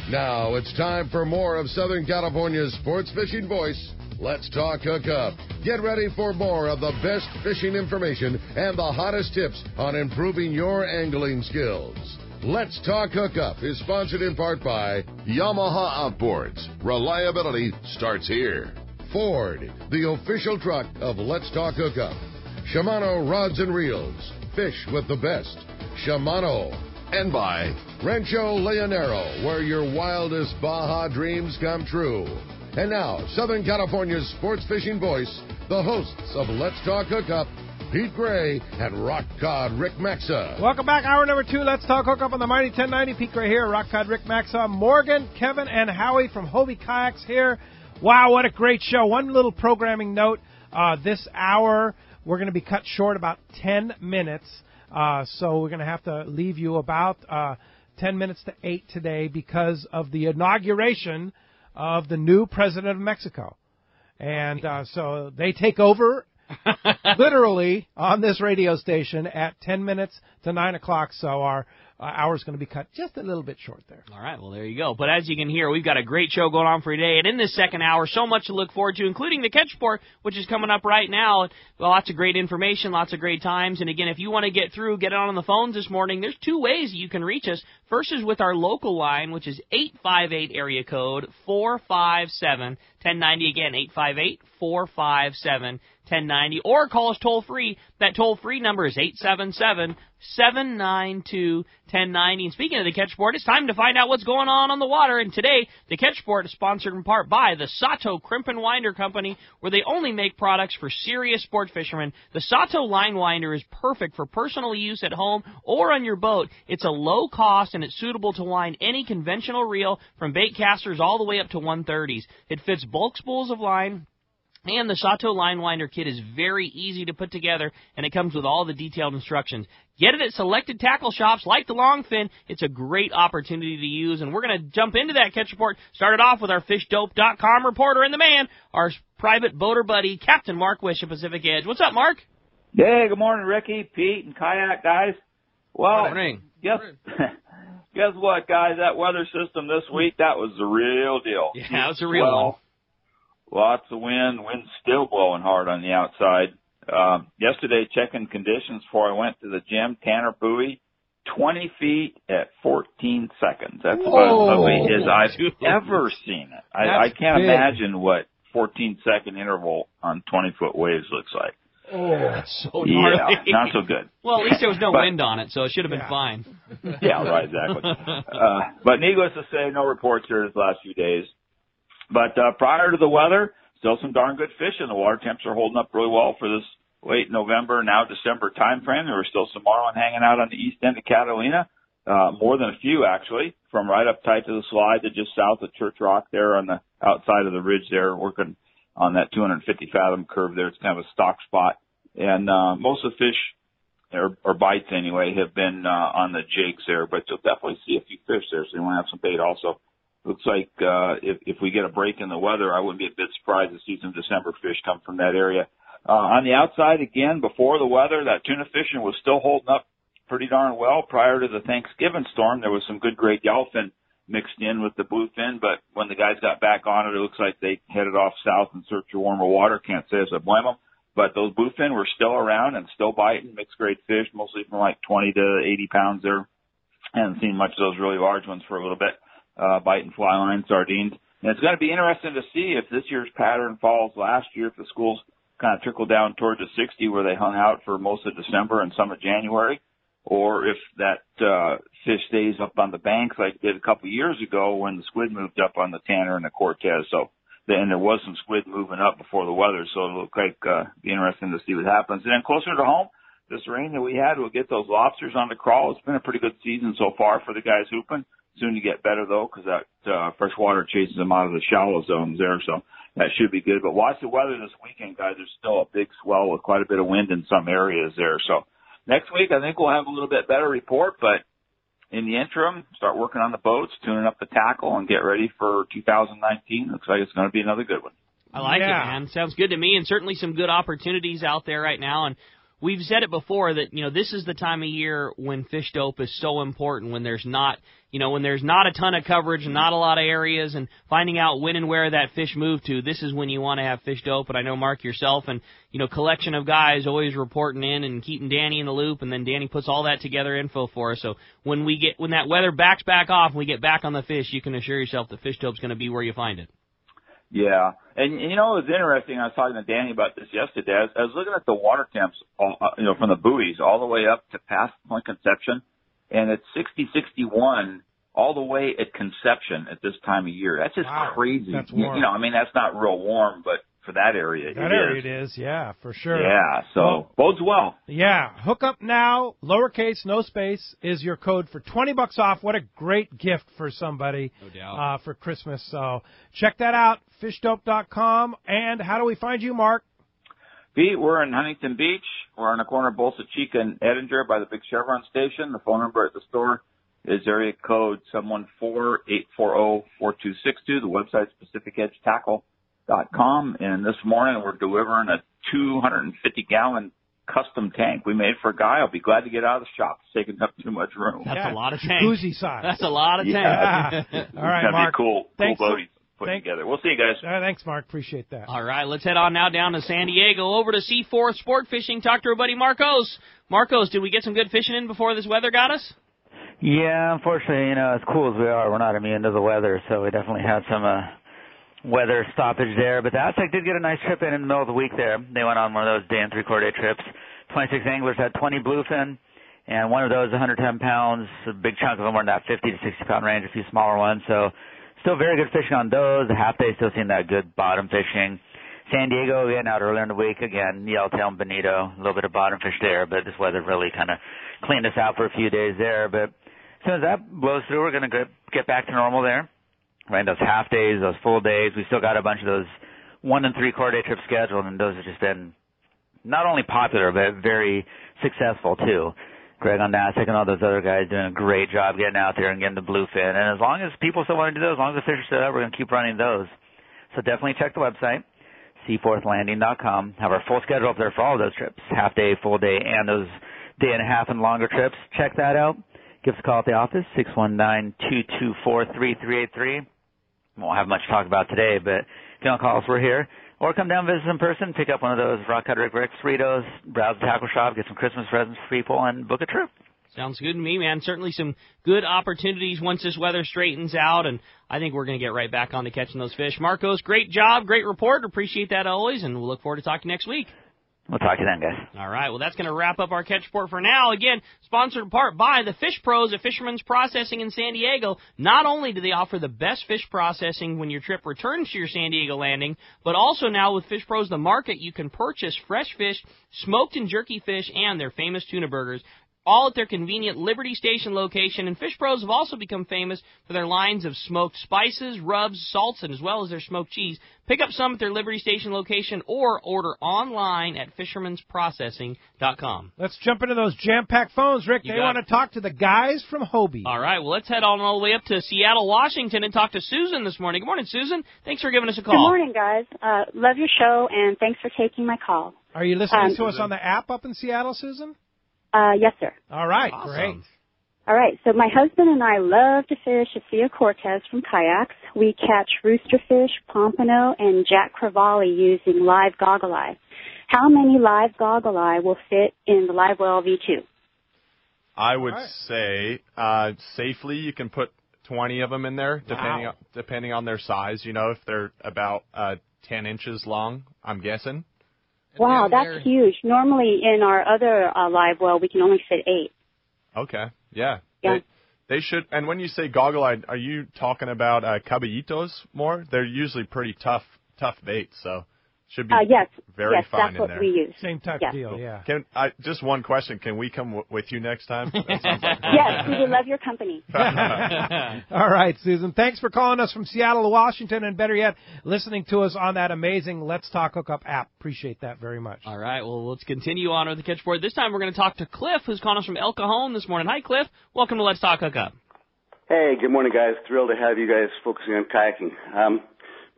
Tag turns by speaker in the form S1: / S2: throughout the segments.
S1: Now it's time for more of Southern California's sports fishing voice. Let's talk Hookup. Get ready for more of the best fishing information and the hottest tips on improving your angling skills. Let's Talk Hookup is sponsored in part by Yamaha Outboards. Reliability starts here. Ford, the official truck of Let's Talk Hookup. Shimano Rods and Reels. Fish with the best. Shimano. And by Rancho Leonero, where your wildest Baja dreams come true. And now, Southern California's sports fishing voice, the hosts of Let's Talk Hookup, Pete Gray and Rock Cod Rick Maxa.
S2: Welcome back. Hour number 2. Let's Talk Hookup on the Mighty 1090. Pete Gray here, Rock Cod Rick Maxa, Morgan, Kevin, and Howie from Hobie Kayaks here. Wow, what a great show. One little programming note. This hour, we're going to be cut short about 10 minutes. So we're going to have to leave you about 10 minutes to 8 today because of the inauguration of the new president of Mexico. And so they take over literally on this radio station at 10 minutes to 9 o'clock. So our hour's going to be cut just a little bit short there.
S3: All right, well, there you go. But as you can hear, we've got a great show going on for today. And in this second hour, so much to look forward to, including the Catch Report, which is coming up right now. Well, lots of great information, lots of great times. And again, if you want to get through, get on the phones this morning, there's two ways you can reach us. First is with our local line, which is 858 area code 457-1090. Again, 858-457-1090. Or call us toll-free. That toll-free number is 877-792-1090. And speaking of the Catch Report, it's time to find out what's going on the water. And today, the Catch Report is sponsored in part by the Sato Crimp and Winder Company, where they only make products for serious sport fishermen. The Sato Line Winder is perfect for personal use at home or on your boat. It's a low cost and it's suitable to wind any conventional reel from bait casters all the way up to 130s. It fits bulk spools of line. And the Sato Line Winder kit is very easy to put together, and it comes with all the detailed instructions. Get it at selected tackle shops like the Longfin. It's a great opportunity to use, and we're going to jump into that Catch Report. Started off with our FishDope.com reporter and the man, our private boater buddy, Captain Mark Wish of Pacific Edge. What's up, Mark?
S4: Hey, good morning, Ricky, Pete, and Kayak guys. Well,
S3: morning.
S4: Guess what, guys? That weather system this week, that was the real deal.
S3: Yeah, it was a real one.
S4: Lots of wind's still blowing hard on the outside. Yesterday, checking conditions before I went to the gym, Tanner Buoy, 20 feet at 14 seconds. That's about as ugly as I've ever seen it. I can't imagine what 14-second interval on 20-foot waves looks like.
S3: Oh, that's so gnarly.
S4: Yeah, not so good.
S3: Well, at least there was no wind on it, so it should have been fine.
S4: Yeah, right, exactly. But needless to say, no reports here this last few days. But prior to the weather, still some darn good fish in the water. Temps are holding up really well for this late November, now December time frame. There were still some marlin hanging out on the east end of Catalina, more than a few actually, from right up tight to the slide to just south of Church Rock there on the outside of the ridge there, working on that 250 fathom curve there. It's kind of a stock spot. And most of the fish, or bites anyway, have been on the jigs there, but you'll definitely see a few fish there, so you want to have some bait also. Looks like if we get a break in the weather, I wouldn't be a bit surprised to see some December fish come from that area. On the outside, again, before the weather, that tuna fishing was still holding up pretty darn well. Prior to the Thanksgiving storm, there was some good great yellowfin mixed in with the bluefin, but when the guys got back on it, it looks like they headed off south in search of warmer water. Can't say as I blame them. But those bluefin were still around and still biting, mixed grade fish, mostly from like 20 to 80 pounds there. Haven't seen much of those really large ones for a little bit. Biting fly line, sardines. And it's going to be interesting to see if this year's pattern follows last year, if the schools kind of trickle down toward the 60 where they hung out for most of December and some of January, or if that fish stays up on the banks like it did a couple of years ago when the squid moved up on the Tanner and the Cortez. So then there was some squid moving up before the weather, so it'll look like be interesting to see what happens. And then closer to home, this rain that we had will get those lobsters on the crawl. It's been a pretty good season so far for the guys hooping. Soon to get better, though, because that fresh water chases them out of the shallow zones there, so that should be good. But watch the weather this weekend, guys. There's still a big swell with quite a bit of wind in some areas there. So next week, I think we'll have a little bit better report, but in the interim, start working on the boats, tuning up the tackle, and get ready for 2019. Looks like it's going to be another good one.
S3: I like it, man. Sounds good to me, and certainly some good opportunities out there right now. And we've said it before that, this is the time of year when fish dope is so important, when there's not a ton of coverage and not a lot of areas, and finding out when and where that fish moved to. This is when you want to have fish dope. And I know, Mark, yourself and, collection of guys always reporting in and keeping Danny in the loop, and then Danny puts all that together info for us. So when that weather backs back off and we get back on the fish, you can assure yourself that fish dope's going to be where you find it.
S4: Yeah. And it was interesting. I was talking to Danny about this yesterday. I was looking at the water temps, from the buoys all the way up to past Point Conception, and it's 60, 61 all the way at Conception at this time of year. That's just crazy.
S2: That's warm.
S4: That's not real warm, but for that area,
S2: it is. Yeah, for sure.
S4: Yeah, so bodes well.
S2: Yeah, Hookup Now, lowercase, no space, is your code for $20 off. What a great gift for somebody,
S3: no doubt,
S2: for Christmas. So check that out, fishdope.com. And how do we find you, Mark?
S4: Pete, we're in Huntington Beach. We're on the corner of Bolsa Chica and Edinger by the big Chevron station. The phone number at the store is area code 714-840-4262. The website's PacificEdgeTackle.com. And this morning we're delivering a 250-gallon custom tank we made for a guy. I'll be glad to get out of the shop. It's taking up too much room.
S3: That's a lot of tank.
S2: Jacuzzi size.
S3: That's a lot of tank.
S2: Yeah. All right, Mark.
S4: That'd be cool boat he's putting together. We'll see you guys.
S2: Thanks, Mark. Appreciate that.
S3: All right, let's head on now down to San Diego, over to Seaforth Sport Fishing. Talk to our buddy Marcos. Marcos, did we get some good fishing in before this weather got us?
S5: Yeah, unfortunately, as cool as we are, we're not immune to the weather, so we definitely had some weather stoppage there. But the Aztec did get a nice trip in the middle of the week there. They went on one of those day and three-quarter day trips. 26 anglers had 20 bluefin, and one of those 110 pounds. A big chunk of them were in that 50 to 60-pound range, a few smaller ones. So still very good fishing on those. The half day still seeing that good bottom fishing. San Diego, getting out earlier in the week, again, Yellowtail and Bonito, a little bit of bottom fish there, but this weather really kind of cleaned us out for a few days there. But as soon as that blows through, we're going to get back to normal there. Right, those half days, those full days. We still got a bunch of those 1 and 3/4 day trips scheduled, and those have just been not only popular, but very successful too. Greg on Nasik and all those other guys doing a great job getting out there and getting the bluefin. And as long as people still want to do those, as long as the fish are set up, we're going to keep running those. So definitely check the website, seaforthlanding.com. Have our full schedule up there for all of those trips, half day, full day, and those day and a half and longer trips. Check that out. Give us a call at the office, 619-224-3383. Won't have much to talk about today, but if you don't call us, we're here. Or come down and visit in person, pick up one of those Rock Cut Rick Fritos, browse the tackle shop, get some Christmas presents for people, and book a trip.
S3: Sounds good to me, man. Certainly some good opportunities once this weather straightens out, and I think we're going to get right back on to catching those fish. Marcos, great job, great report. Appreciate that always, and we'll look forward to talking next week.
S5: We'll talk to you then, guys.
S3: All right, well, that's going to wrap up our Catch Report for now. Again, sponsored in part by the Fish Pros at Fisherman's Processing in San Diego. Not only do they offer the best fish processing when your trip returns to your San Diego landing, but also now with Fish Pros The Market, you can purchase fresh fish, smoked and jerky fish, and their famous tuna burgers, all at their convenient Liberty Station location. And Fish Pros have also become famous for their lines of smoked spices, rubs, salts, and as well as their smoked cheese. Pick up some at their Liberty Station location or order online at fishermansprocessing.com.
S2: Let's jump into those jam-packed phones, Rick. They want to talk to the guys from Hobie.
S3: All right, well, let's head on all the way up to Seattle, Washington, and talk to Susan this morning. Good morning, Susan. Thanks for giving us a call.
S6: Good morning, guys. Love your show, and thanks for taking my call.
S2: Are you listening to us on the app up in Seattle, Susan?
S6: Yes, sir.
S2: All right,
S3: awesome.
S2: Great.
S6: All right, so my husband and I love to fish at Sea Cortez from Kayaks. We catch roosterfish, pompano, and jack crevalle using live goggle eye. How many live goggle eye will fit in the live well V2?
S7: I would say safely you can put 20 of them in there, depending on their size. You know, if they're about 10 inches long, I'm guessing.
S6: Wow, that's huge. Normally in our other live well, we can only fit 8.
S7: Okay, yeah.
S6: Yeah.
S7: They should. And when you say goggle-eyed, are you talking about caballitos more? They're usually pretty tough baits, so should be very fine in there. Yes, that's what we use.
S2: Same type deal, yeah.
S7: Just one question. Can we come with you next time?
S6: Yes, we would love your company.
S2: All right, Susan. Thanks for calling us from Seattle to Washington, and better yet, listening to us on that amazing Let's Talk Hookup app. Appreciate that very much.
S3: All right, well, let's continue on with the Catch Board. This time we're going to talk to Cliff, who's calling us from El Cajon this morning. Hi, Cliff. Welcome to Let's Talk Hookup.
S8: Hey, good morning, guys. Thrilled to have you guys focusing on kayaking.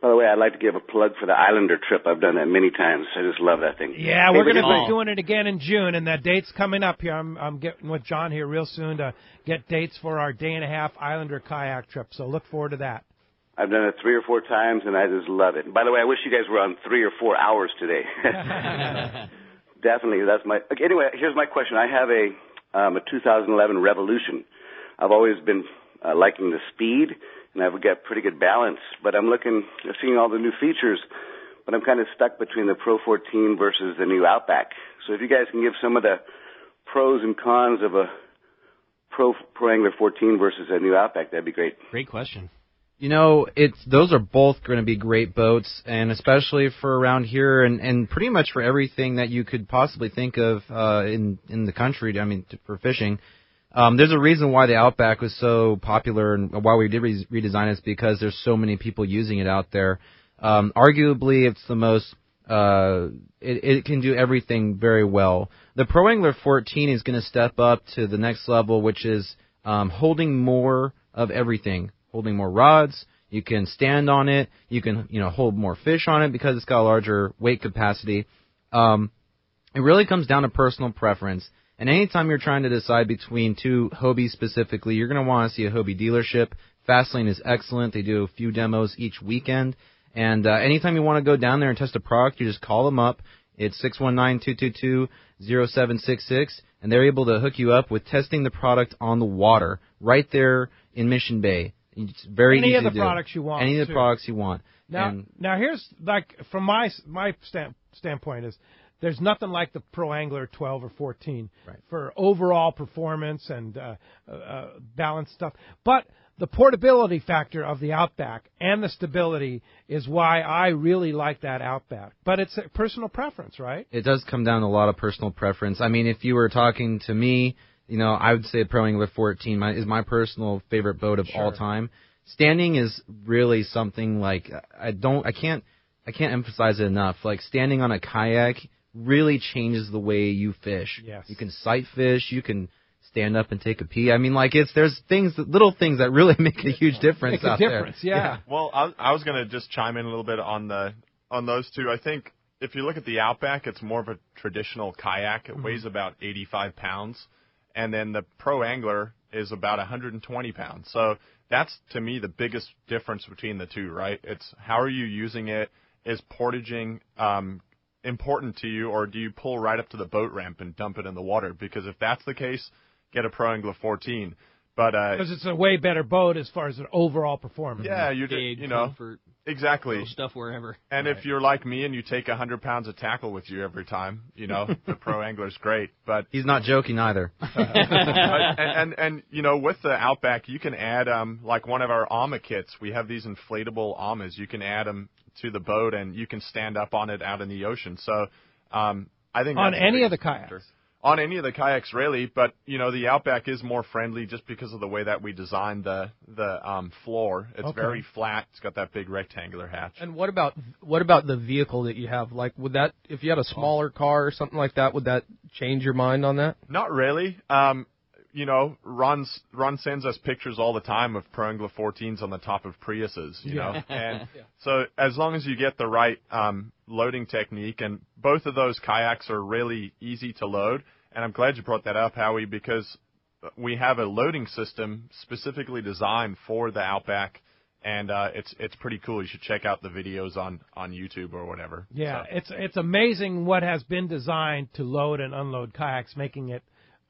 S8: By the way, I'd like to give a plug for the Islander trip. I've done that many times. I just love that thing.
S2: Yeah, we're going to be doing it again in June, and that date's coming up here. I'm getting with John here real soon to get dates for our day-and-a-half Islander kayak trip, so look forward to that.
S8: I've done it 3 or 4 times, and I just love it. And by the way, I wish you guys were on 3 or 4 hours today. Definitely, that's my... Okay, anyway, here's my question. I have a 2011 Revolution. I've always been liking the speed, and I've got pretty good balance, but I'm seeing all the new features, but I'm kind of stuck between the Pro 14 versus the new Outback. So if you guys can give some of the pros and cons of a Pro Angler 14 versus a new Outback, that'd be great.
S3: Great question.
S9: You know, those are both going to be great boats, and especially for around here, and pretty much for everything that you could possibly think of in the country. I mean, for fishing. There's a reason why the Outback was so popular and why we did redesign it is because there's so many people using it out there. Arguably, it's the most. It can do everything very well. The Pro Angler 14 is going to step up to the next level, which is holding more of everything. Holding more rods, you can stand on it, you can hold more fish on it because it's got a larger weight capacity. It really comes down to personal preference. And anytime you're trying to decide between two Hobies specifically, you're going to want to see a Hobie dealership. Fastlane is excellent. They do a few demos each weekend. And anytime you want to go down there and test a product, you just call them up. It's 619-222-0766, and they're able to hook you up with testing the product on the water right there in Mission Bay. It's very easy to do.
S2: Any of the products you want.
S9: Any of the products you want.
S2: Now here's, like, from my standpoint is there's nothing like the Pro Angler 12 or 14 for overall performance and balance stuff. But the portability factor of the Outback and the stability is why I really like that Outback. But it's a personal preference, right?
S9: It does come down to a lot of personal preference. I mean, if you were talking to me, I would say Pro Angler 14 is my personal favorite boat of all time. Standing is really something like I can't emphasize it enough. Like standing on a kayak really changes the way you fish.
S2: Yes.
S9: You can sight fish. You can stand up and take a pee. I mean, there's little things that really make a huge difference out there.
S2: Yeah.
S7: Well, I was going to just chime in a little bit on those two. I think if you look at the Outback, it's more of a traditional kayak. It weighs about 85 pounds. And then the Pro Angler is about 120 pounds. So that's, to me, the biggest difference between the two, right? It's how are you using it? Is portaging important to you, or do you pull right up to the boat ramp and dump it in the water? Because if that's the case, get a Pro Angler 14. But
S2: because it's a way better boat as far as an overall performance.
S7: Yeah,
S3: comfort,
S7: exactly.
S3: Stuff wherever.
S7: And if you're like me and you take 100 pounds of tackle with you every time, the Pro Angler's great. But
S9: he's not joking either.
S7: and with the Outback, you can add like one of our AMA kits. We have these inflatable AMAs. You can add them to the boat and you can stand up on it out in the ocean. So I think
S2: on any of the kayaks.
S7: On any of the kayaks, really, but the Outback is more friendly just because of the way that we designed the floor. It's very flat. It's got that big rectangular hatch.
S10: And what about the vehicle that you have? Like, would that, if you had a smaller car or something like that, would that change your mind on that?
S7: Not really. Ron sends us pictures all the time of Pro Angler 14s on the top of Priuses, you know. And so as long as you get the right loading technique, and both of those kayaks are really easy to load. And I'm glad you brought that up, Howie, because we have a loading system specifically designed for the Outback, and it's pretty cool. You should check out the videos on YouTube or whatever.
S2: Yeah, so. It's amazing what has been designed to load and unload kayaks, making it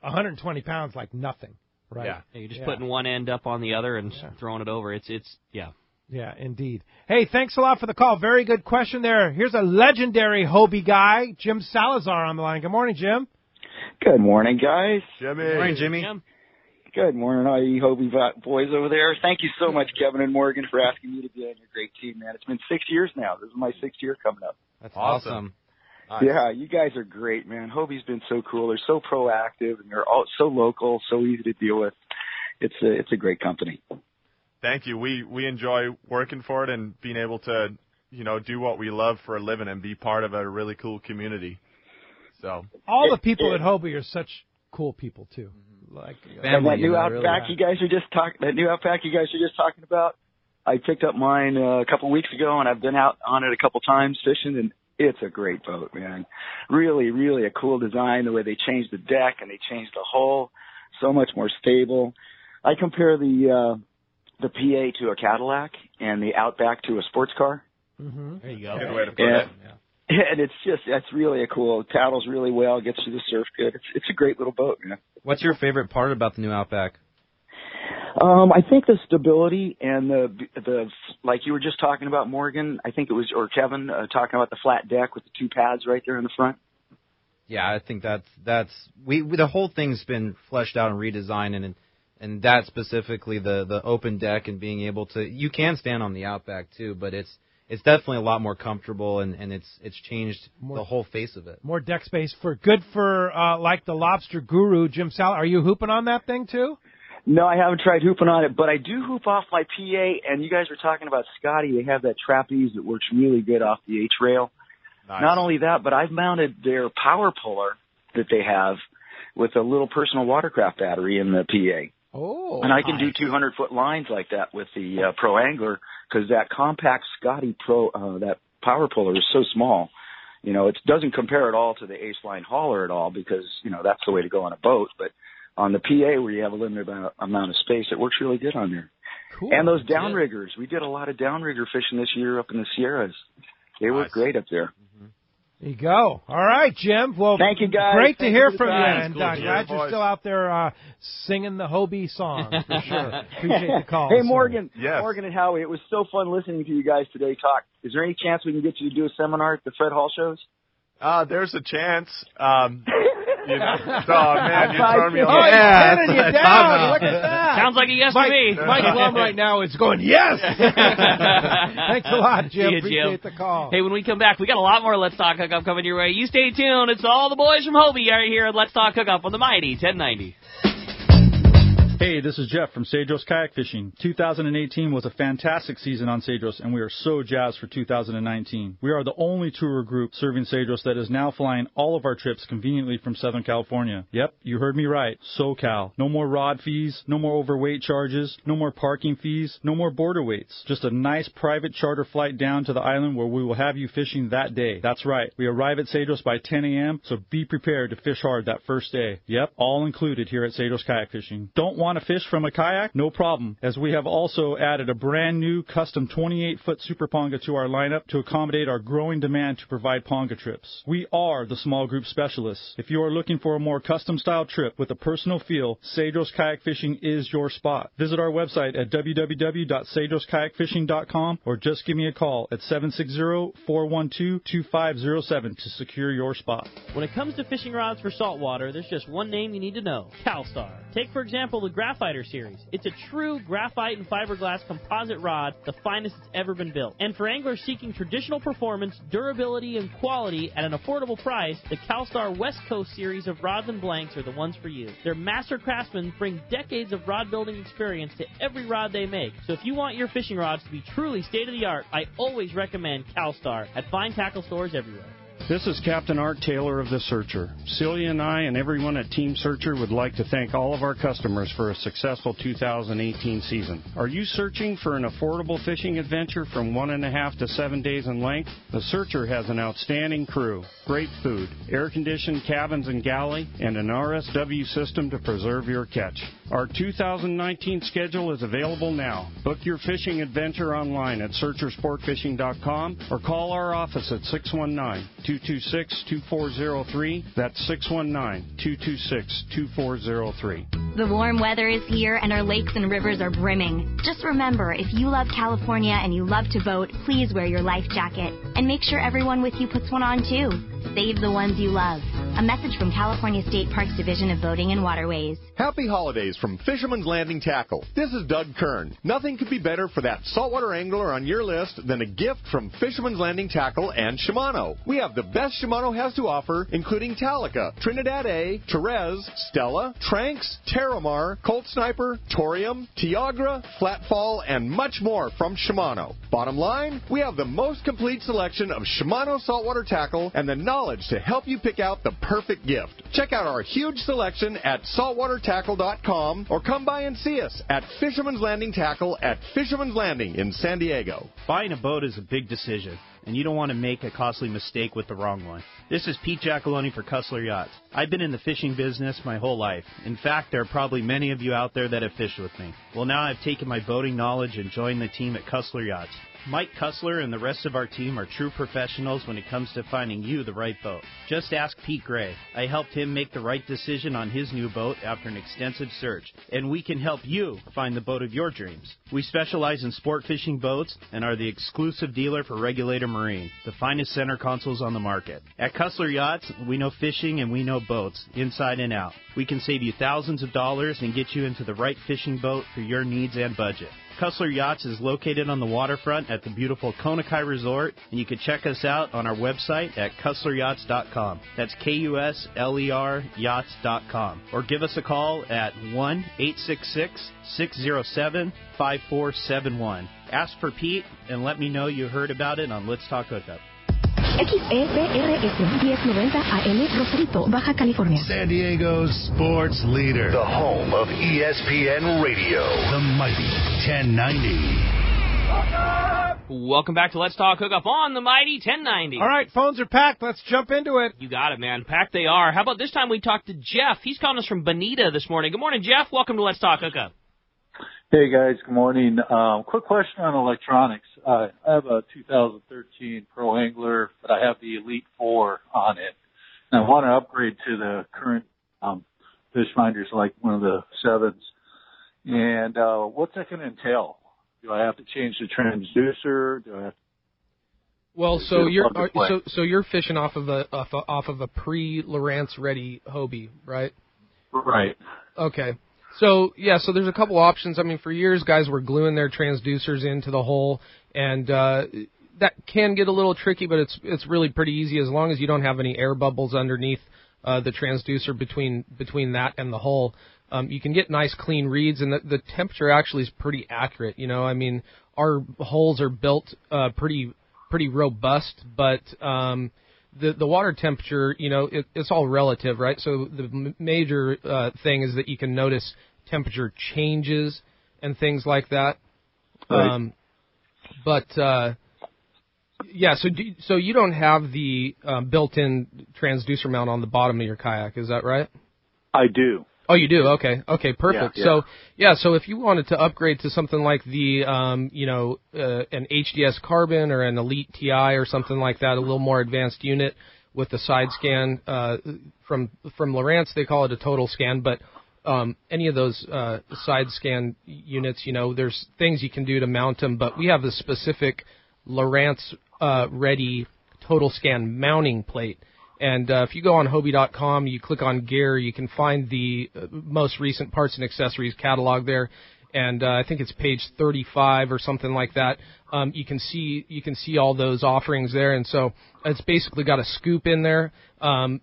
S2: 120 pounds like nothing, right?
S3: Yeah, you're just putting one end up on the other and throwing it over. It's
S2: Yeah, indeed. Hey, thanks a lot for the call. Very good question there. Here's a legendary Hobie guy, Jim Salazar, on the line. Good morning, Jim.
S11: Good morning, guys.
S7: Jimmy.
S9: Good morning, Jimmy.
S11: Good morning, all you Hobie boys over there. Thank you so much, Kevin and Morgan, for asking me to be on your great team, man. It's been 6 years now. This is my 6th year coming up.
S9: That's awesome.
S11: Nice. Yeah, you guys are great, man. Hobie's been so cool. They're so proactive, and they're all so local, so easy to deal with. It's a great company.
S7: Thank you. We enjoy working for it and being able to, do what we love for a living and be part of a really cool community. So
S2: all the people at Hobie are such cool people too. Like
S11: family, and that new Outback you guys are just talking about. I picked up mine a couple weeks ago, and I've been out on it a couple times fishing, and it's a great boat, man. Really, really a cool design, the way they changed the deck and they changed the hull. So much more stable. I compare the PA to a Cadillac and the Outback to a sports car.
S3: Mm-hmm. There you go.
S7: Good way to put it.
S11: And it's really a cool. It paddles really well, gets through the surf good. It's a great little boat, man.
S9: What's your favorite part about the new Outback?
S11: I think the stability and the like you were just talking about, Morgan. I think it was, or Kevin, talking about the flat deck with the two pads right there in the front.
S9: Yeah, I think that's the whole thing's been fleshed out and redesigned, and that specifically the open deck and being able to, you can stand on the Outback too, but it's definitely a lot more comfortable, and it's changed the whole face of it.
S2: More deck space for like the Lobster Guru, Jim Sal. Are you hooping on that thing too?
S11: No, I haven't tried hooping on it, but I do hoop off my PA, and you guys were talking about Scotty. They have that trapeze that works really good off the H-rail. Nice. Not only that, but I've mounted their power puller that they have with a little personal watercraft battery in the PA.
S2: Oh,
S11: and I can do 200-foot lines like that with the Pro Angler, because that compact Scotty Pro, that power puller is so small. You know, it doesn't compare at all to the Ace-Line hauler at all, because, you know, that's the way to go on a boat. But on the PA, where you have a limited amount of space, it works really good on there.
S2: Cool.
S11: And those downriggers. We did a lot of downrigger fishing this year up in the Sierras. They work great up there.
S2: Mm-hmm. There you go. All right, Jim. Well,
S11: thank you, guys.
S2: Great to hear from you.
S11: And
S2: glad you're still out there singing the Hobie song, for sure. Appreciate the call.
S11: Hey, Morgan.
S7: Yes.
S11: Morgan and Howie, it was so fun listening to you guys today talk. Is there any chance we can get you to do a seminar at the Fred Hall shows?
S7: There's a chance. You know, oh, man, you're throwing me
S2: Oh,
S7: off.
S2: he's pinning you down. Look at that.
S3: Sounds like a yes to me.
S2: Mike Blum right now is going, yes. Thanks a lot, Jim.
S3: See you,
S2: Appreciate
S3: Jim.
S2: the call.
S3: Hey, when we come back, we got a lot more Let's Talk Hookup coming your way. You stay tuned. It's all the boys from Hobie right here at Let's Talk Hookup on the Mighty 1090.
S12: Hey, this is Jeff from Cedros Kayak Fishing. 2018 was a fantastic season on Cedros, and we are so jazzed for 2019. We are the only tour group serving Cedros that is now flying all of our trips conveniently from Southern California. Yep, you heard me right, SoCal. No more rod fees, no more overweight charges, no more parking fees, no more border waits. Just a nice private charter flight down to the island where we will have you fishing that day. That's right, we arrive at Cedros by 10 a.m., so be prepared to fish hard that first day. Yep, all included here at Cedros Kayak Fishing. Don't want to fish from a kayak? No problem, as we have also added a brand new custom 28-foot Super Ponga to our lineup to accommodate our growing demand to provide Ponga trips. We are the small group specialists. If you are looking for a more custom-style trip with a personal feel, Cedros Kayak Fishing is your spot. Visit our website at www.cedroskayakfishing.com or just give me a call at 760-412-2507 to secure your spot.
S13: When it comes to fishing rods for saltwater, there's just one name you need to know: CalStar. Take, for example, the Graphiter series. It's a true graphite and fiberglass composite rod, the finest it's ever been built. And for anglers seeking traditional performance, durability, and quality at an affordable price, the CalStar West Coast series of rods and blanks are the ones for you. Their master craftsmen bring decades of rod building experience to every rod they make. So if you want your fishing rods to be truly state-of-the-art, I always recommend CalStar at fine tackle stores everywhere.
S14: This is Captain Art Taylor of The Searcher. Celia and I and everyone at Team Searcher would like to thank all of our customers for a successful 2018 season. Are you searching for an affordable fishing adventure from 1.5 to 7 days in length? The Searcher has an outstanding crew, great food, air-conditioned cabins and galley, and an RSW system to preserve your catch. Our 2019 schedule is available now. Book your fishing adventure online at searchersportfishing.com or call our office at 619-226-2403. That's 619-226-2403.
S15: The warm weather is here and our lakes and rivers are brimming. Just remember, if you love California and you love to boat, please wear your life jacket. And make sure everyone with you puts one on too. Save the ones you love. A message from California State Parks Division of Boating and Waterways.
S16: Happy holidays from Fisherman's Landing Tackle. This is Doug Kern. Nothing could be better for that saltwater angler on your list than a gift from Fisherman's Landing Tackle and Shimano. We have the best Shimano has to offer, including Talica, Trinidad A, Therese, Stella, Tranks, Terramar, Colt Sniper, Torium, Tiagra, Flatfall, and much more from Shimano. Bottom line, we have the most complete selection of Shimano saltwater tackle and the knowledge to help you pick out the perfect gift. Check out our huge selection at saltwatertackle.com or come by and see us at Fisherman's Landing Tackle at Fisherman's Landing in San Diego.
S17: Buying a boat is a big decision, and you don't want to make a costly mistake with the wrong one. This is Pete Giacalone for Cussler Yachts. I've been in the fishing business my whole life. In fact, there are probably many of you out there that have fished with me. Well, now I've taken my boating knowledge and joined the team at Cussler Yachts. Mike Cussler and the rest of our team are true professionals when it comes to finding you the right boat. Just ask Pete Gray. I helped him make the right decision on his new boat after an extensive search, and we can help you find the boat of your dreams. We specialize in sport fishing boats and are the exclusive dealer for Regulator Marine, the finest center consoles on the market. At Cussler Yachts, we know fishing and we know boats, inside and out. We can save you thousands of dollars and get you into the right fishing boat for your needs and budget. Cussler Yachts is located on the waterfront at the beautiful Konakai Resort, and you can check us out on our website at CusslerYachts.com. That's K-U-S-L-E-R yachts.com. Or give us a call at 1-866-607-5471. Ask for Pete and let me know you heard about it on Let's Talk Hookup.
S18: XEPRS 1090 AM Rosarito, Baja California.
S1: San Diego's sports leader.
S19: The home of ESPN Radio. The mighty 1090.
S3: Welcome back to Let's Talk Hookup on the mighty 1090.
S2: All right, phones are packed. Let's jump into it.
S3: You got it, man. Packed they are. How about this time we talk to Jeff? He's calling us from Bonita this morning. Good morning, Jeff. Welcome to Let's Talk Hookup.
S20: Hey, guys. Good morning. Quick question on electronics. I have a 2013 Pro Angler, but I have the Elite 4 on it. And I want to upgrade to the current fish finders, like one of the 7s. And what's that going to entail? Do I have to change the transducer? Do I have to...
S10: Well, so you're fishing off of a pre-Lowrance ready Hobie, right?
S20: Right.
S10: Okay. So there's a couple options. I mean, for years, guys were gluing their transducers into the hole, and that can get a little tricky, but it's really pretty easy as long as you don't have any air bubbles underneath the transducer between that and the hole. You can get nice clean reads, and the temperature actually is pretty accurate. You know, I mean, our holes are built pretty robust, but the water temperature, you know, it's all relative, right? So the major thing is that you can notice temperature changes and things like that. Right. So you don't have the built-in transducer mount on the bottom of your kayak, is that right?
S20: I do.
S10: Oh, you do? Okay, perfect.
S20: Yeah.
S10: So if you wanted to upgrade to something like the, an HDS Carbon or an Elite TI or something like that, a little more advanced unit with the side scan, from Lowrance, they call it a total scan, but any of those side scan units, you know, there's things you can do to mount them, but we have the specific Lowrance ready total scan mounting plate. And if you go on Hobie.com, you click on gear, you can find the most recent parts and accessories catalog there. And I think it's page 35 or something like that. You can see all those offerings there, and so it's basically got a scoop in there.
S2: Page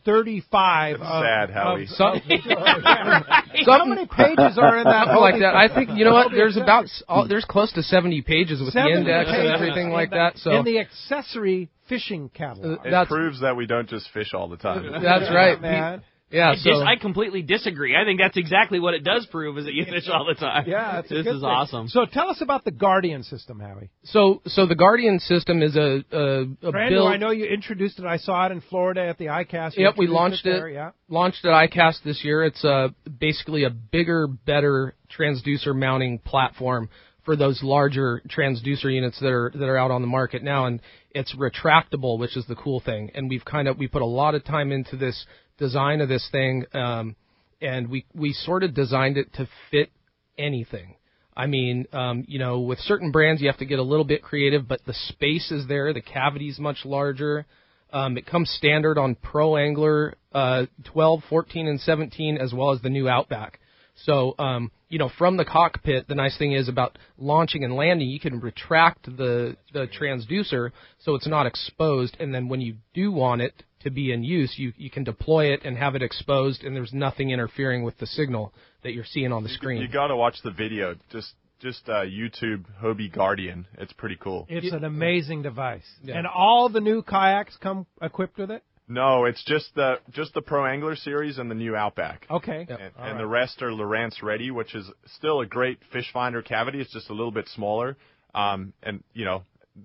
S2: 35.
S7: Sad, Howie.
S2: How many pages are in that?
S10: Something like that. I think, you know what? There's close to 70 pages with the index and everything like that. So
S2: in the accessory fishing catalog.
S7: It proves that we don't just fish all the time.
S10: That's right,
S2: man.
S10: Yeah,
S3: I completely disagree. I think that's exactly what it does prove, is that you fish all the time.
S2: Yeah,
S3: this is awesome.
S2: So tell us about the Guardian system, Howie.
S10: So the Guardian system is a build.
S2: I know you introduced it. I saw it in Florida at the ICAST.
S10: Yep, we launched it. Launched at ICAST this year. It's basically a bigger, better transducer mounting platform for those larger transducer units that are out on the market now, and it's retractable, which is the cool thing. And we put a lot of time into this design of this thing, and we sort of designed it to fit anything. I mean, with certain brands you have to get a little bit creative, but the space is there, the cavity's much larger. It comes standard on Pro Angler 12, 14, and 17, as well as the new Outback. So, from the cockpit, the nice thing is about launching and landing, you can retract the transducer so it's not exposed, and then when you do want it to be in use, you can deploy it and have it exposed, and there's nothing interfering with the signal that you're seeing on the screen.
S7: You got to watch the video. Just YouTube Hobie Guardian. It's pretty cool.
S2: It's an amazing device.
S10: Yeah.
S2: And all the new kayaks come equipped with it?
S7: No, it's just the Pro Angler series and the new Outback.
S2: Okay.
S7: And the rest are Lowrance Ready, which is still a great fish finder cavity. It's just a little bit smaller. And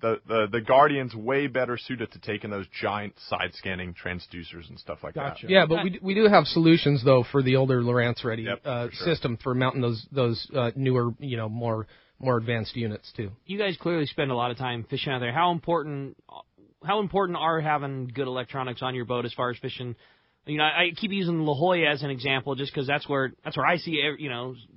S7: the Guardian's way better suited to taking those giant side scanning transducers and stuff like that.
S10: Yeah, but we do have solutions though for the older Lowrance Ready system for mounting those newer, more advanced units too.
S3: You guys clearly spend a lot of time fishing out there. How important are having good electronics on your boat as far as fishing? I keep using La Jolla as an example just because that's where I see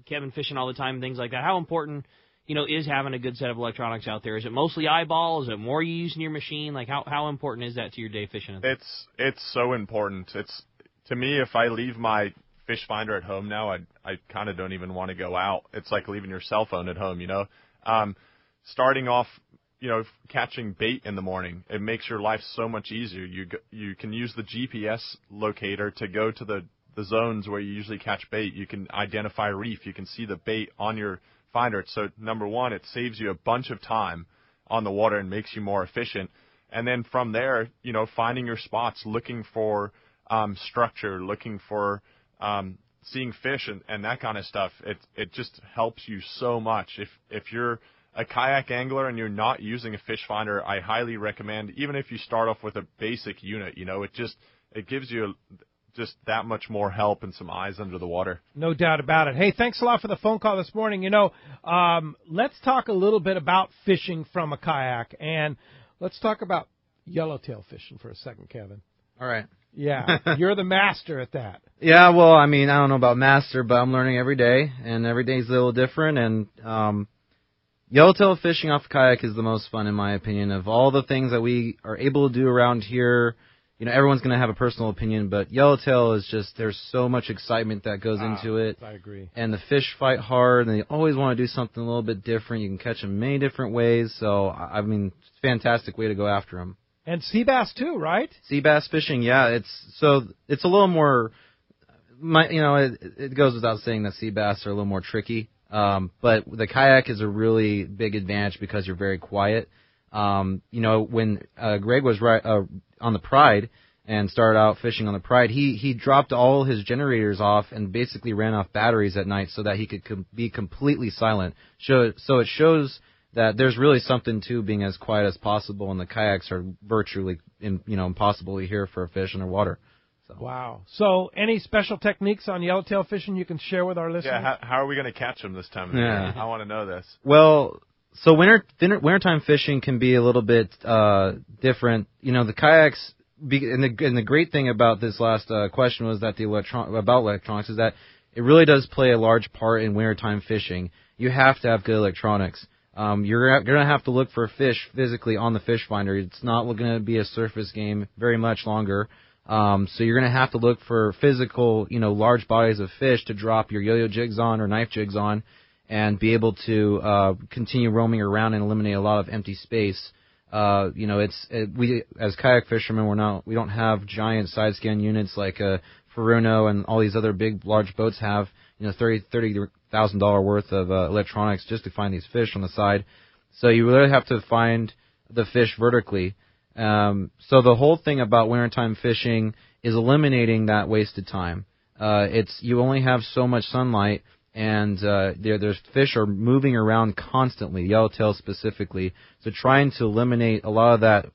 S3: Kevin fishing all the time and things like that. How important is having a good set of electronics out there? Is it mostly eyeball? Is it more you use in your machine? Like how important is that to your day fishing?
S7: It's so important. It's to me, if I leave my fish finder at home now, I kind of don't even want to go out. It's like leaving your cell phone at home. Starting off. Catching bait in the morning, it makes your life so much easier. You can use the GPS locator to go to the zones where you usually catch bait. You can identify reef. You can see the bait on your finder. So number one, it saves you a bunch of time on the water and makes you more efficient. And then from there, finding your spots, looking for structure, looking for seeing fish and that kind of stuff. It just helps you so much. If you're a kayak angler and you're not using a fish finder, I highly recommend, even if you start off with a basic unit, it gives you just that much more help and some eyes under the water.
S2: No doubt about it. Hey, thanks a lot for the phone call this morning. Let's talk a little bit about fishing from a kayak, and let's talk about yellowtail fishing for a second, Kevin.
S9: All right.
S2: Yeah, you're the master at that.
S9: Yeah, well, I don't know about master, but I'm learning every day, and every day's a little different, and yellowtail fishing off a kayak is the most fun, in my opinion. Of all the things that we are able to do around here, everyone's going to have a personal opinion, but yellowtail is just, there's so much excitement that goes into it.
S2: I agree.
S9: And the fish fight hard, and they always want to do something a little bit different. You can catch them many different ways, so, it's a fantastic way to go after them.
S2: And sea bass, too, right?
S9: Sea bass fishing, yeah. It's a little more, it goes without saying that sea bass are a little more tricky. But the kayak is a really big advantage because you're very quiet. When Greg was on the Pride and started out fishing on the Pride, he dropped all his generators off and basically ran off batteries at night so that he could be completely silent. So it shows that there's really something to being as quiet as possible, and the kayaks are virtually impossible to hear for a fish underwater. So.
S2: Wow. So any special techniques on yellowtail fishing you can share with our listeners?
S7: Yeah, how are we going to catch them this time of the year? I want to know this.
S9: Well, so wintertime fishing can be a little bit different. The kayaks, and the great thing about this last question was that about electronics is that it really does play a large part in wintertime fishing. You have to have good electronics. You're going to have to look for fish physically on the fish finder. It's not going to be a surface game very much longer. So you're going to have to look for physical, large bodies of fish to drop your yo-yo jigs on or knife jigs on and be able to continue roaming around and eliminate a lot of empty space. We as kayak fishermen, we don't have giant side scan units like Furuno and all these other big, large boats have, $30,000 worth of electronics just to find these fish on the side. So you really have to find the fish vertically. So the whole thing about wintertime fishing is eliminating that wasted time. You only have so much sunlight, and there's fish are moving around constantly, yellowtail specifically. So trying to eliminate a lot of that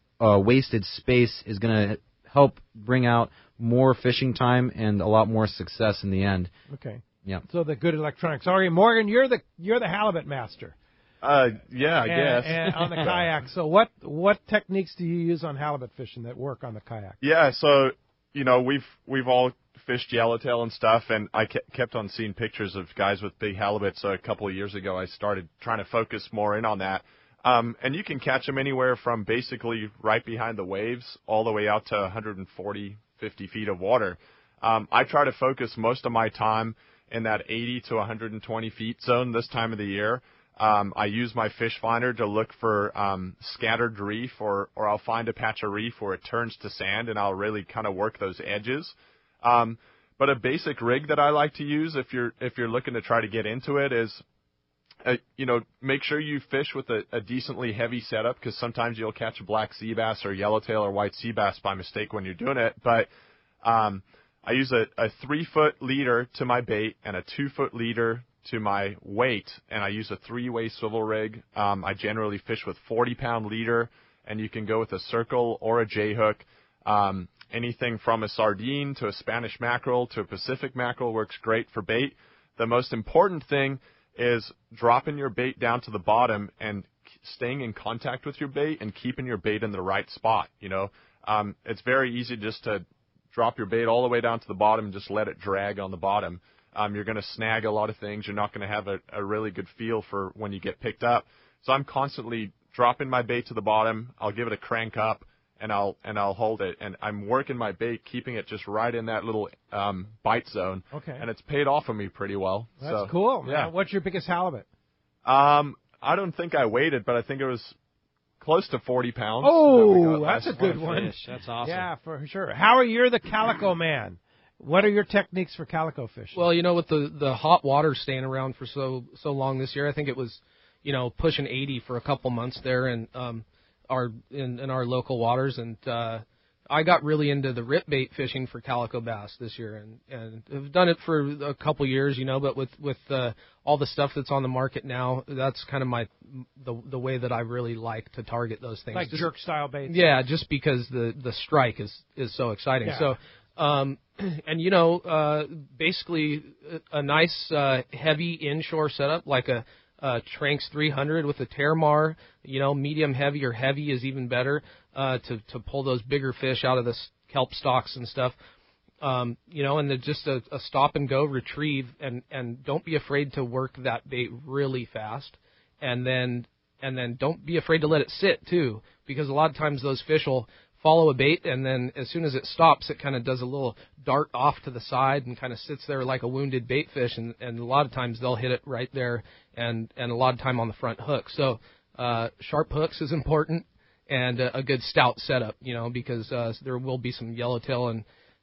S9: wasted space is going to help bring out more fishing time and a lot more success in the end.
S2: Okay.
S9: Yeah.
S2: So the good electronics. All right, Morgan, you're the halibut master.
S7: Yeah, I guess.
S2: And on the kayak. So what techniques do you use on halibut fishing that work on the kayak?
S7: Yeah, so we've all fished yellowtail and stuff, and I kept on seeing pictures of guys with big halibut. So a couple of years ago, I started trying to focus more in on that. And you can catch them anywhere from basically right behind the waves all the way out to 140, 50 feet of water. I try to focus most of my time in that 80 to 120 feet zone this time of the year. I use my fish finder to look for scattered reef, or I'll find a patch of reef where it turns to sand, and I'll really kind of work those edges. But a basic rig that I like to use if you're looking to try to get into it is make sure you fish with a decently heavy setup, because sometimes you'll catch a black sea bass or yellowtail or white sea bass by mistake when you're doing it. But I use a 3-foot leader to my bait and a 2-foot leader to my weight, and I use a 3-way swivel rig. I generally fish with 40-pound leader, and you can go with a circle or a J-hook. Anything from a sardine to a Spanish mackerel to a Pacific mackerel works great for bait. The most important thing is dropping your bait down to the bottom and staying in contact with your bait and keeping your bait in the right spot. It's very easy just to drop your bait all the way down to the bottom and just let it drag on the bottom. You're going to snag a lot of things. You're not going to have a really good feel for when you get picked up. So I'm constantly dropping my bait to the bottom. I'll give it a crank up, and I'll hold it. And I'm working my bait, keeping it just right in that little bite zone.
S2: Okay.
S7: And it's paid off for me pretty well.
S2: That's cool, man.
S7: Yeah.
S2: What's your biggest halibut?
S7: I don't think I weighed it, but I think it was close to 40 pounds.
S2: Oh, that's a good one.
S13: Fish. That's awesome.
S2: Yeah, for sure. Howie, you're the calico man. What are your techniques for calico fishing?
S10: Well, with the hot water staying around for so long this year, I think it was, pushing 80 for a couple months there, and in our local waters, and I got really into the rip bait fishing for calico bass this year, and I've done it for a couple years, but with all the stuff that's on the market now, that's kind of the way that I really like to target those things.
S2: Like jerk style baits.
S10: Yeah, just because the strike is so exciting.
S2: Yeah.
S10: So, basically a nice heavy inshore setup like a Tranks 300 with a Terramar, medium heavy or heavy is even better to pull those bigger fish out of the kelp stalks and stuff. And then just a stop and go retrieve, and don't be afraid to work that bait really fast, and then don't be afraid to let it sit too, because a lot of times those fish will follow a bait, and then as soon as it stops, it kind of does a little dart off to the side and kind of sits there like a wounded bait fish, and a lot of times they'll hit it right there, and a lot of time on the front hook. So sharp hooks is important, and a good stout setup, because there will be some yellowtail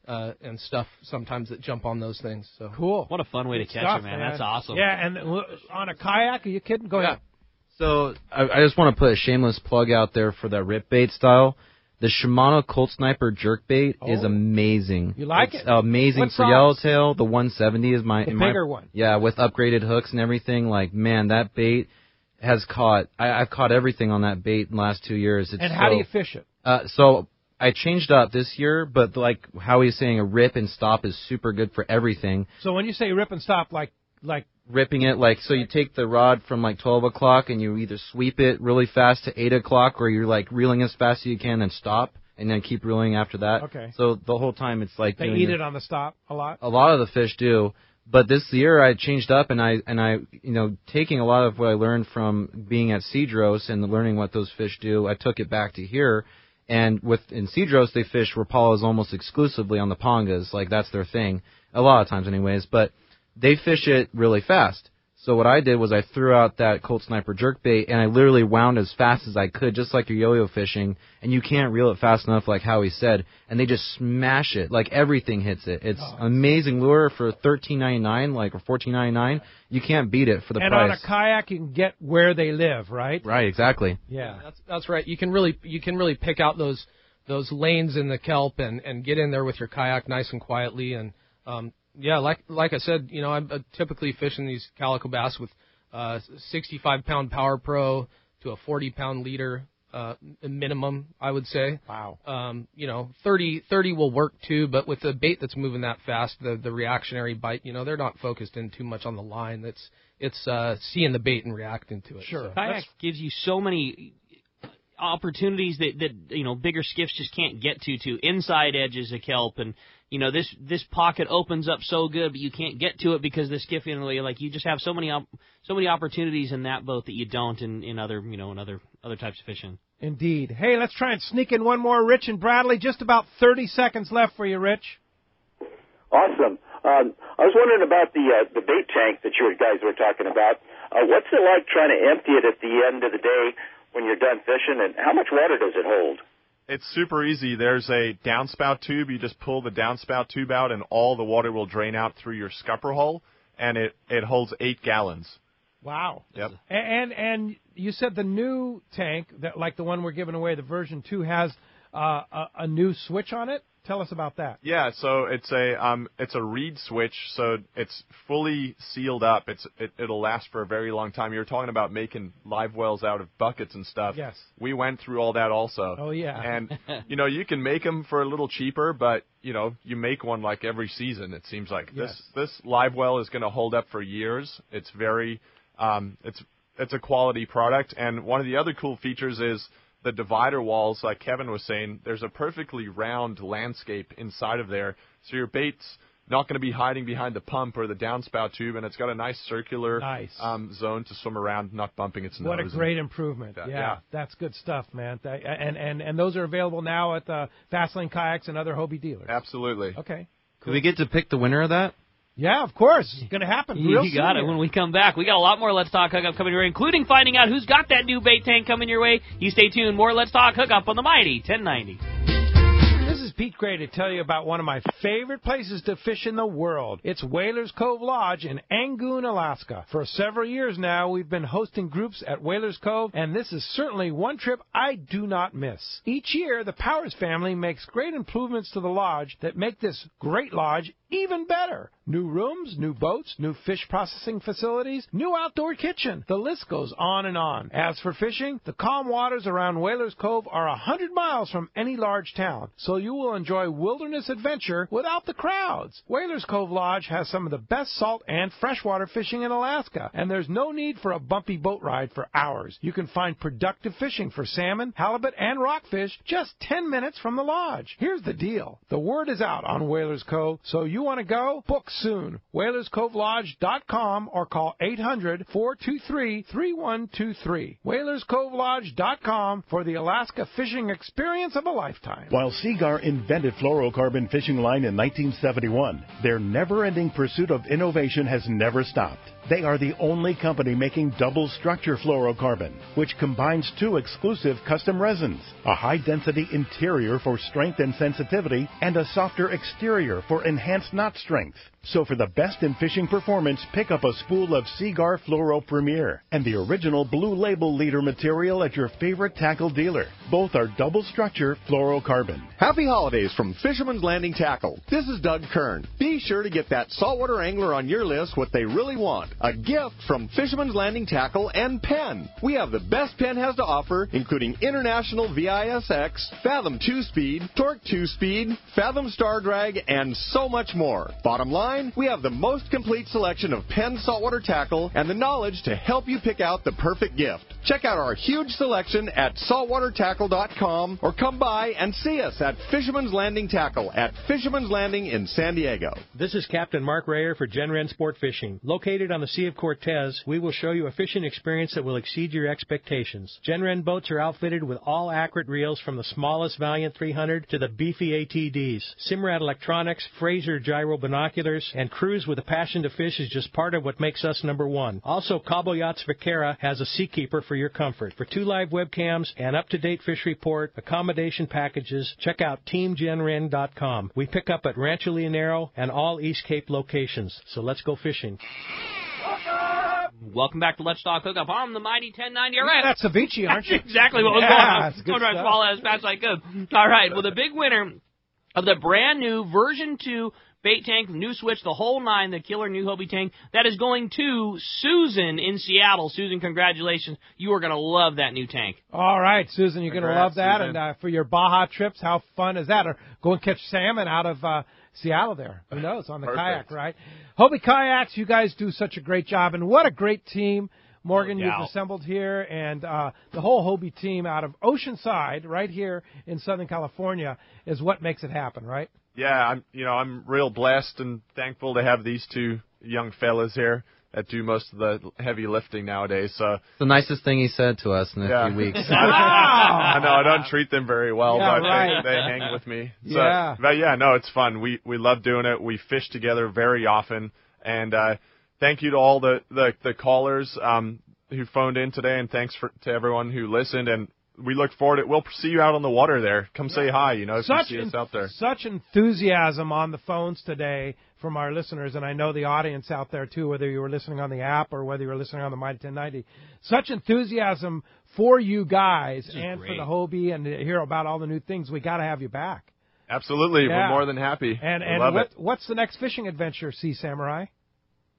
S10: and stuff sometimes that jump on those things. So
S2: cool.
S3: What a fun way to catch
S2: stuff,
S3: it, man. That's awesome.
S2: Yeah, and on a kayak, are you kidding? Go ahead.
S9: So I just want to put a shameless plug out there for that rip bait style. The Shimano Colt Sniper jerkbait is amazing.
S2: You like it?
S9: Amazing
S2: What
S9: for
S2: size?
S9: yellowtail. The 170 is my
S2: bigger one.
S9: Yeah, with upgraded hooks and everything. Like, man, that bait has caught. I've caught everything on that bait in the last 2 years.
S2: And how do you fish it?
S9: So I changed up this year, but like Howie's saying, a rip and stop is super good for everything.
S2: So when you say rip and stop, like
S9: ripping it, like, so you take the rod from like 12 o'clock and you either sweep it really fast to 8 o'clock, or you're like reeling as fast as you can and stop and then keep reeling after that.
S2: Okay.
S9: So the whole time it's like
S2: they eat it on the stop a lot.
S9: A lot of the fish do, but this year I changed up, and I taking a lot of what I learned from being at Cedros and learning what those fish do, I took it back to here. And in Cedros, they fish Rapalas almost exclusively on the pongas, like that's their thing, a lot of times anyways, but they fish it really fast. So what I did was I threw out that Colt Sniper jerkbait, and I literally wound as fast as I could, just like your yo-yo fishing, and you can't reel it fast enough, like Howie said, and they just smash it, like everything hits it. It's amazing lure for $13.99, like, or $14.99. You can't beat it for the price.
S2: And on a kayak, you can get where they live, right?
S9: Right, exactly.
S2: Yeah,
S10: that's right. You can really pick out those lanes in the kelp and get in there with your kayak nice and quietly, and yeah, like I said, I'm typically fishing these calico bass with 65-pound Power Pro to a 40-pound leader minimum, I would say.
S2: Wow.
S10: 30 will work too, but with a bait that's moving that fast, the reactionary bite, they're not focused in too much on the line. It's seeing the bait and reacting to it.
S2: Sure.
S10: So.
S3: Kayak gives you so many opportunities that bigger skiffs just can't get to inside edges of kelp, and this pocket opens up so good, but you can't get to it because the skiff, you just have so many opportunities in that boat that you don't in other other types of fishing.
S2: Indeed. Hey, let's try and sneak in one more. Rich and Bradley, just about 30 seconds left for you, Rich.
S21: Awesome. I was wondering about the bait tank that you guys were talking about. What's it like trying to empty it at the end of the day when you're done fishing, and how much water does it hold?
S7: It's super easy. There's a downspout tube. You just pull the downspout tube out, and all the water will drain out through your scupper hole, and it holds 8 gallons.
S2: Wow.
S7: Yep.
S2: And you said the new tank, that like the one we're giving away, the version 2, has a new switch on it. Tell us about that.
S7: Yeah, so it's a reed switch, so it's fully sealed up. It'll last for a very long time. You were talking about making live wells out of buckets and stuff.
S2: Yes.
S7: We went through all that also.
S2: Oh, yeah.
S7: And, you can make them for a little cheaper, but, you make one like every season, it seems like.
S2: Yes.
S7: This live well is going to hold up for years. It's very, it's a quality product. And one of the other cool features is the divider walls, like Kevin was saying. There's a perfectly round landscape inside of there, so your bait's not going to be hiding behind the pump or the downspout tube, and it's got a nice circular zone to swim around, not bumping its nose.
S2: What a great improvement. Yeah, that's good stuff, man. And those are available now at the Fastlane Kayaks and other Hobie dealers.
S7: Absolutely.
S2: Okay.
S9: Do we get to pick the winner of that?
S2: Yeah, of course. It's going to happen.
S3: You got it. When we come back, we got a lot more Let's Talk Hookup coming your way, including finding out who's got that new bait tank coming your way. You stay tuned. More Let's Talk Hookup on the Mighty 1090.
S2: This is Pete Gray to tell you about one of my favorite places to fish in the world. It's Whalers Cove Lodge in Angoon, Alaska. For several years now, we've been hosting groups at Whalers Cove, and this is certainly one trip I do not miss. Each year, the Powers family makes great improvements to the lodge that make this great lodge even better. New rooms, new boats, new fish processing facilities, new outdoor kitchen. The list goes on and on. As for fishing, the calm waters around Whalers Cove are 100 miles from any large town, so you will enjoy wilderness adventure without the crowds. Whalers Cove Lodge has some of the best salt and freshwater fishing in Alaska, and there's no need for a bumpy boat ride for hours. You can find productive fishing for salmon, halibut, and rockfish just 10 minutes from the lodge. Here's the deal. The word is out on Whalers Cove, so you want to go? Book soon. WhalersCoveLodge.com or call 800-423-3123. WhalersCoveLodge.com for the Alaska fishing experience of a lifetime.
S4: While Seagar invented fluorocarbon fishing line in 1971, their never-ending pursuit of innovation has never stopped. They are the only company making double-structure fluorocarbon, which combines two exclusive custom resins, a high-density interior for strength and sensitivity, and a softer exterior for enhanced knot strength. So for the best in fishing performance, pick up a spool of Seagar Fluoro Premier and the original Blue Label leader material at your favorite tackle dealer. Both are double-structure fluorocarbon.
S16: Happy holidays from Fisherman's Landing Tackle. This is Doug Kern. Be sure to get that saltwater angler on your list what they really want. A gift from Fisherman's Landing Tackle and Penn. We have the best Penn has to offer, including International VISX, Fathom 2-Speed, Torque 2-Speed, Fathom Star Drag, and so much more. Bottom line, we have the most complete selection of Penn saltwater tackle and the knowledge to help you pick out the perfect gift. Check out our huge selection at saltwatertackle.com or come by and see us at Fisherman's Landing Tackle at Fisherman's Landing in San Diego.
S22: This is Captain Mark Rayer for Genren Sport Fishing. Located on the Sea of Cortez, we will show you a fishing experience that will exceed your expectations. Genren boats are outfitted with all accurate reels from the smallest Valiant 300 to the beefy ATDs. Simrad electronics, Fraser gyro binoculars, and crews with a passion to fish is just part of what makes us number one. Also, Cabo Yachts Vaquera has a Seakeeper for your comfort. For 2 live webcams, an up-to-date fish report, accommodation packages, check out TeamGenRen.com. We pick up at Rancho Leonero and all East Cape locations. So let's go fishing.
S3: Welcome back to Let's Talk Hookup on the Mighty 1090. All right.
S2: That's Avicii, aren't you?
S3: That's exactly what was going on. I was trying to swallow that as fast as I could. All right. Well, the big winner of the brand new version 2 bait tank, new switch, the whole nine, the killer new Hobie tank, that is going to Susan in Seattle. Susan, congratulations. You are going to love that new tank.
S2: All right, Susan, you're going to love that.
S7: Susan.
S2: And for your Baja trips, how fun is that? Or go and catch salmon out of Seattle there. Who knows, on the kayak, right? Hobie Kayaks, you guys do such a great job. And what a great team. Morgan, you've assembled here, and the whole Hobie team out of Oceanside, right here in Southern California, is what makes it happen, right?
S7: Yeah, I'm real blessed and thankful to have these two young fellas here that do most of the heavy lifting nowadays. So
S9: it's the nicest thing he said to us in a few weeks.
S7: I know I don't treat them very well, but
S2: right.
S7: they hang with me. So,
S2: yeah.
S7: But yeah, no, it's fun. We love doing it. We fish together very often, and thank you to all the callers who phoned in today, and thanks to everyone who listened. And we look forward to it. We'll see you out on the water there. Come say hi, if you see us out there.
S2: Such enthusiasm on the phones today from our listeners, and I know the audience out there, too, whether you were listening on the app or whether you were listening on the Mighty 1090. Such enthusiasm for you guys and for the Hobie, and to hear about all the new things. We got to have you back.
S7: Absolutely.
S2: Yeah.
S7: We're more than happy.
S2: And what's the next fishing adventure, Sea Samurai?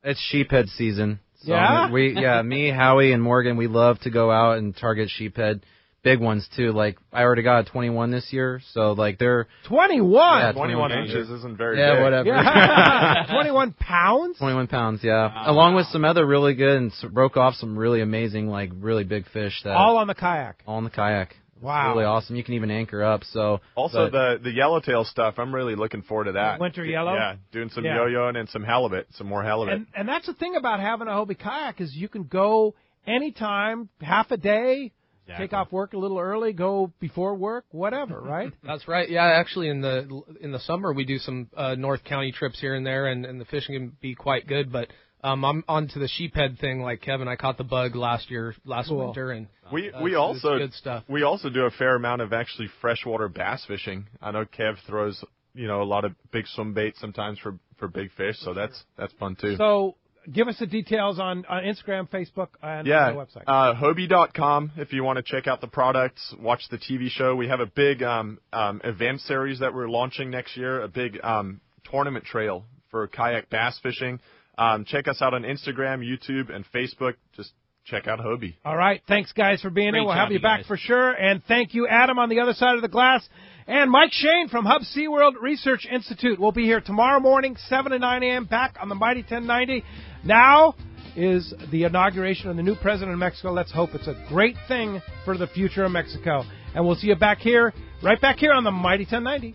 S9: It's sheephead season. So
S2: Yeah?
S9: Me, Howie, and Morgan, we love to go out and target sheephead. Big ones, too. Like, I already got a 21 this year, so, like, they're...
S2: 21?
S9: Yeah,
S7: 21 inches isn't very big.
S9: Yeah, whatever.
S2: Yeah. 21 pounds?
S9: 21 pounds, yeah. Along with some other really good, and broke off some really amazing, like, really big fish.
S2: All on the kayak?
S9: All on the kayak.
S2: Wow.
S9: It's really awesome. You can even anchor up, so...
S7: Also, the yellowtail stuff, I'm really looking forward to that.
S2: Winter yellow?
S7: Yeah, doing some yo-yoing and some halibut, some more halibut.
S2: And that's the thing about having a Hobie kayak is you can go anytime, half a day, take off work a little early, go before work, whatever, right?
S10: That's right. Yeah, actually, in the summer we do some North County trips here and there, and the fishing can be quite good. But I'm onto the sheephead thing, like Kevin. I caught the bug last winter, and
S7: we also
S10: good stuff.
S7: We also do a fair amount of actually freshwater bass fishing. I know Kev throws a lot of big swim bait sometimes for big fish, so that's fun too.
S2: So give us the details on Instagram, Facebook, and the website.
S7: Hobie.com if you want to check out the products, watch the TV show. We have a big event series that we're launching next year, a big tournament trail for kayak bass fishing. Check us out on Instagram, YouTube, and Facebook. Just check out Hobie.
S2: All right. Thanks, guys, for being here. We'll have you back
S3: guys.
S2: for sure. And thank you, Adam, on the other side of the glass. And Mike Shane from Hub SeaWorld Research Institute. We'll be here tomorrow morning, 7 to 9 a.m., back on the Mighty 1090. Now is the inauguration of the new president of Mexico. Let's hope it's a great thing for the future of Mexico. And we'll see you back here, right back here on the Mighty 1090.